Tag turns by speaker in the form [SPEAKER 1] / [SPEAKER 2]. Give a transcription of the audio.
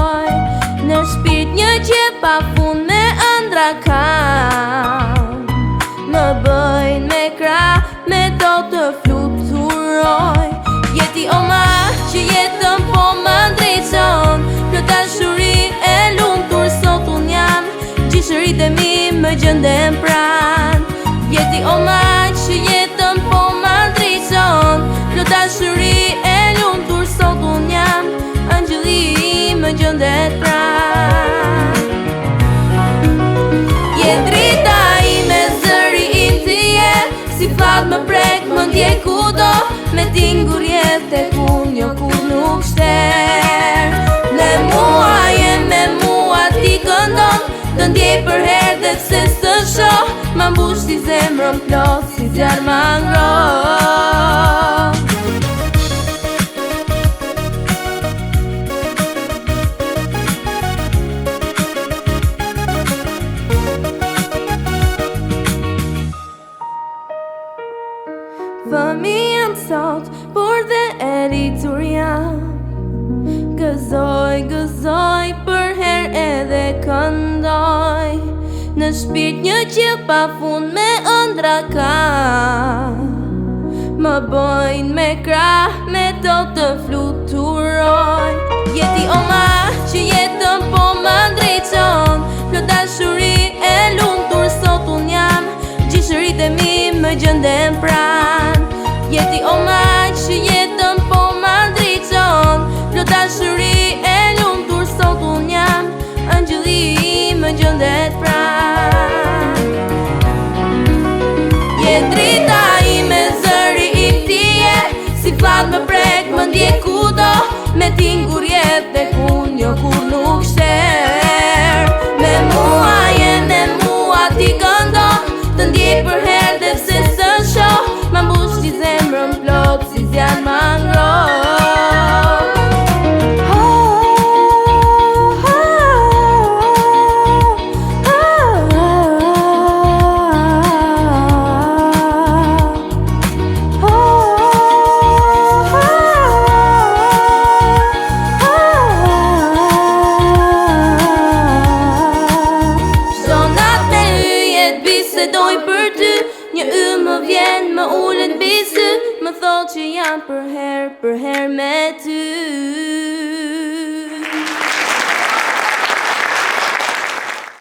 [SPEAKER 1] shtroj. Në shpirt një gjë pa fund me ëndra kam. Më bëjnë me krah, me do të fluturoj. Jeti o ma që jetën po më ndriçon. Kjo dashuri e lumtur sot unë jam. Gjishërit e mi më gjënden pran. Jeti o ma që jetën po më ndriçon. Kjo dashuri e lumtur sot unë jam. Angjëlli më gjëndet pran. Je drita ime, zëri im ti je. Si fat më prek, më ndjej kudo. Me tingur jetë e kun jo kur nuk shter. Me mua jem, me mua ti këndon. Të ndjej për her dhe pse së shoh. Ma mbush si zemrën plot, si zjarë ma ngroh. Fëmijën sot, por dhe eritur jam. Gëzoj për her edhe këndoj. Në shpirt një qiell pa fund me ëndra kam. Më bëjnë me krah, me do të fluturoj. Jeti o ma që jetën po më ndriçon. Kjo dashuri e lumtur sot unë jam. Gjishërit e mi më gjënden pran. Jeti o ma që jetën po më ndriçon. Kjo dashuri e lumtur sot unë jam. Angjëlli më gjëndet pran. Je drita ime, zëri im ti je. Si fat më prek, më ndjej kudo. Me tingur jetë dhe kun jo kur nuk shter. Me mua jem, me mua ti këndon. Të ndjej për her dhe pse së shoh. Ma mbush si zemrën plot, si zjarë ma ngroh. Bisedoj për ty, një më vjen, më ullet mbi sy. Më thot që jam për her me ty.